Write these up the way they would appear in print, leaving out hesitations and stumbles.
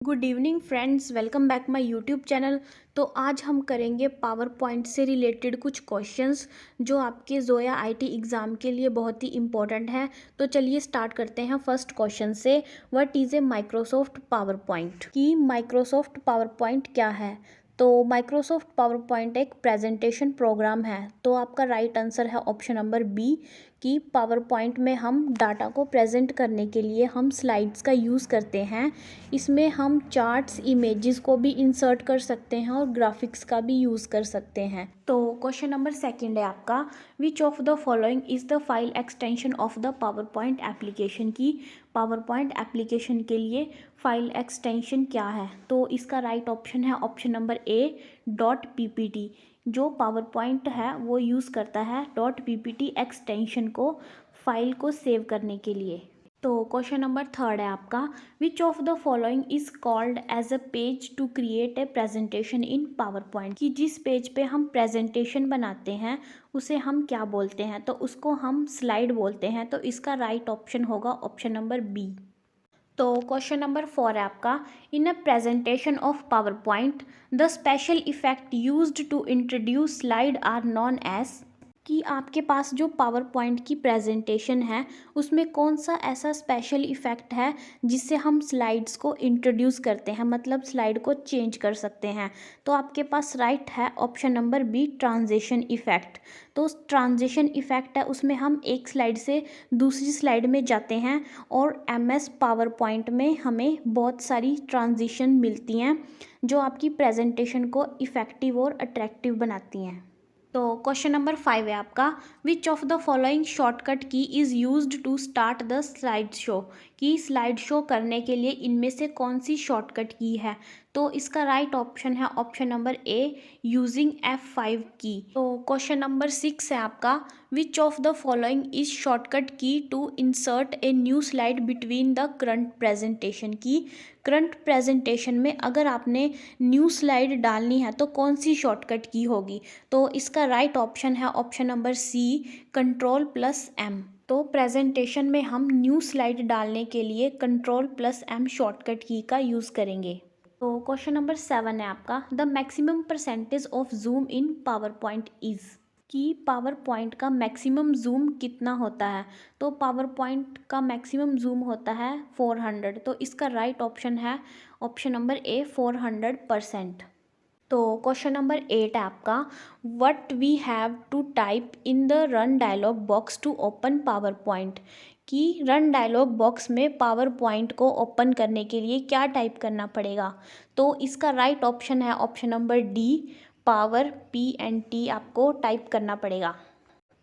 Good evening friends, welcome back my YouTube channel. तो आज हम करेंगे पावर पॉइंट से रिलेटेड कुछ क्वेश्चंस जो आपके जोया आईटी एग्ज़ाम के लिए बहुत ही इम्पोर्टेंट है। तो चलिए स्टार्ट करते हैं फर्स्ट क्वेश्चन से। What is a Microsoft power point? कि माइक्रोसॉफ्ट पावर पॉइंट क्या है? तो माइक्रोसॉफ्ट पावर पॉइंट एक प्रेजेंटेशन प्रोग्राम है। तो आपका राइट आंसर है ऑप्शन नंबर बी कि पावर पॉइंट में हम डाटा को प्रेजेंट करने के लिए हम स्लाइड्स का यूज़ करते हैं। इसमें हम चार्ट्स, इमेजेस को भी इंसर्ट कर सकते हैं और ग्राफिक्स का भी यूज़ कर सकते हैं। तो क्वेश्चन नंबर सेकंड है आपका, which of the following is the file extension of the power point application? की पावर पॉइंट एप्लीकेशन के लिए फाइल एक्सटेंशन क्या है? तो इसका राइट ऑप्शन है option number A dot PPT. जो पावर पॉइंट है वो यूज़ करता है डॉट पीपीटी एक्सटेंशन को फाइल को सेव करने के लिए। तो क्वेश्चन नंबर थर्ड है आपका, which of the following is called as a page to create a presentation in power point? कि जिस पेज पे हम प्रेजेंटेशन बनाते हैं उसे हम क्या बोलते हैं? तो उसको हम स्लाइड बोलते हैं। तो इसका राइट ऑप्शन होगा ऑप्शन नंबर बी। तो क्वेश्चन नंबर फोर है आपका, in a presentation of power point the special effect used to introduce slide are known as? कि आपके पास जो पावर पॉइंट की प्रेजेंटेशन है उसमें कौन सा ऐसा स्पेशल इफ़ेक्ट है जिससे हम स्लाइड्स को इंट्रोड्यूस करते हैं, मतलब स्लाइड को चेंज कर सकते हैं? तो आपके पास राइट है option number B transition effect. तो ट्रांजिशन इफ़ेक्ट है उसमें हम एक स्लाइड से दूसरी स्लाइड में जाते हैं और एमएस पावर पॉइंट में हमें बहुत सारी ट्रांजिशन मिलती हैं जो आपकी प्रेजेंटेशन को इफ़ेक्टिव और अट्रैक्टिव बनाती हैं। तो क्वेश्चन नंबर फाइव है आपका, which of the following shortcut key is used to start the slide show? कि स्लाइड शो करने के लिए इनमें से कौन सी शॉर्टकट की है? तो इसका राइट ऑप्शन है option number A using F5 key. तो क्वेश्चन नंबर सिक्स है आपका, which of the following is shortcut key to insert a new slide between the current presentation? की करंट प्रेजेंटेशन में अगर आपने न्यू स्लाइड डालनी है तो कौन सी शॉर्टकट की होगी? तो इसका राइट ऑप्शन है ऑप्शन नंबर सी Ctrl+M। तो प्रेजेंटेशन में हम न्यू स्लाइड डालने के लिए Ctrl+M शॉर्टकट की का यूज़ करेंगे। तो क्वेश्चन नंबर सेवन है आपका, the maximum percentage of zoom in power point is? कि पावर पॉइंट का मैक्सिमम जूम कितना होता है? तो पावर पॉइंट का मैक्सिमम जूम होता है 400। तो इसका राइट ऑप्शन है ऑप्शन नंबर ए 400%। तो क्वेश्चन नंबर एट है आपका, what we have to type in the run dialog box to open PowerPoint? कि रन डायलॉग बॉक्स में पावर पॉइंट को ओपन करने के लिए क्या टाइप करना पड़ेगा? तो इसका राइट ऑप्शन है option number D power PNT आपको टाइप करना पड़ेगा।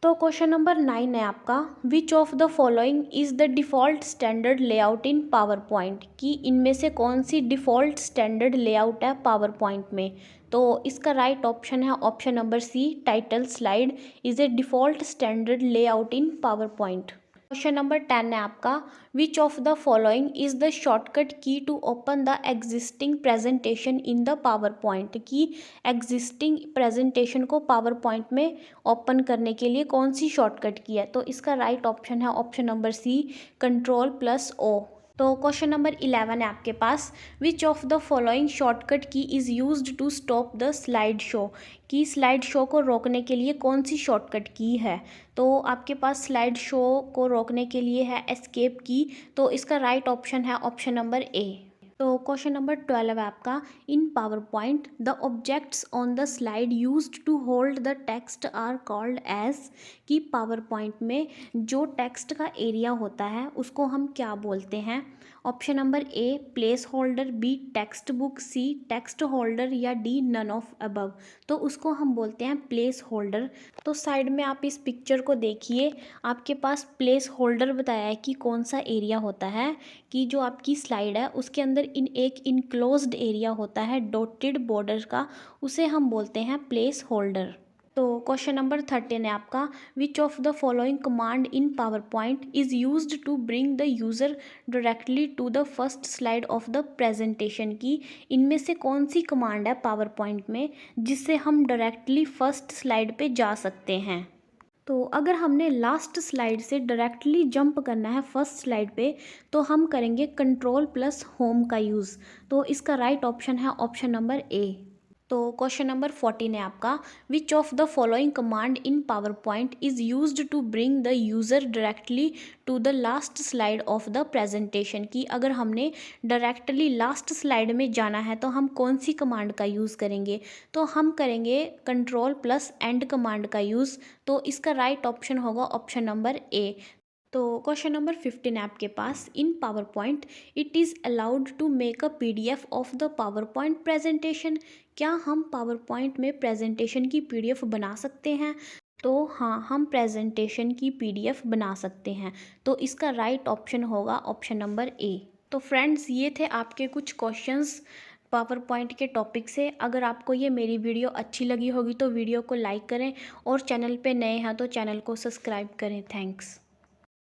तो क्वेश्चन नंबर नाइन है आपका, which of the following is the default standard layout in power point? कि इनमें से कौन सी डिफ़ॉल्ट स्टैंडर्ड लेआउट है पावर पॉइंट में? तो इसका राइट ऑप्शन है option number C title slide is a default standard layout in power point. Question number 10 है आपका, which of the following is the shortcut key to open the existing presentation in the power point? की existing presentation को power point में open करने के लिए कौन सी shortcut की है? तो इसका राइट ऑप्शन है ऑप्शन नंबर सी Ctrl+O। तो क्वेश्चन नंबर 11 है आपके पास, which of the following shortcut key is used to stop the slide show? कि स्लाइड शो को रोकने के लिए कौन सी शॉर्टकट की है? तो आपके पास स्लाइड शो को रोकने के लिए है एस्केप की। तो इसका राइट ऑप्शन है ऑप्शन नंबर ए। तो क्वेश्चन नंबर 12 है आपका, in power point the objects on the slide used to hold the text are called as? कि पावर पॉइंट में जो टेक्स्ट का एरिया होता है उसको हम क्या बोलते हैं? Option number A placeholder, B textbook, C text holder या डी नन ऑफ अबव? तो उसको हम बोलते हैं प्लेस होल्डर। तो साइड में आप इस पिक्चर को देखिए, आपके पास प्लेस होल्डर बताया है कि कौन सा एरिया होता है। कि जो आपकी स्लाइड है उसके अंदर एक इनक्लोज्ड एरिया होता है डॉटेड बॉर्डर का, उसे हम बोलते हैं प्लेस होल्डर। तो क्वेश्चन नंबर 13 है आपका, which of the following command in power point is used to bring the user directly to the first slide of the presentation? की इनमें से कौन सी कमांड है पावर पॉइंट में जिससे हम डायरेक्टली फर्स्ट स्लाइड पे जा सकते हैं? तो अगर हमने लास्ट स्लाइड से डायरेक्टली जंप करना है फर्स्ट स्लाइड पे, तो हम करेंगे कंट्रोल प्लस होम का यूज़। तो इसका राइट ऑप्शन है ऑप्शन नंबर ए। तो क्वेश्चन नंबर 14 है आपका, which of the following command in power point is used to bring the user directly to the last slide of the presentation. की अगर हमने डायरेक्टली लास्ट स्लाइड में जाना है तो हम कौन सी कमांड का यूज़ करेंगे? तो हम करेंगे कंट्रोल प्लस एंड कमांड का यूज़। तो इसका राइट ऑप्शन होगा ऑप्शन नंबर ए। तो क्वेश्चन नंबर 15 है आपके पास, in power point it is allowed to make a PDF of the power point presentation. क्या हम पावर पॉइंट में प्रेजेंटेशन की PDF बना सकते हैं? तो हाँ, हम प्रेजेंटेशन की PDF बना सकते हैं। तो इसका राइट ऑप्शन होगा ऑप्शन नंबर ए। तो फ्रेंड्स, ये थे आपके कुछ क्वेश्चंस पावर पॉइंट के टॉपिक से। अगर आपको ये मेरी वीडियो अच्छी लगी होगी तो वीडियो को लाइक करें और चैनल पे नए हैं तो चैनल को सब्सक्राइब करें। थैंक्स।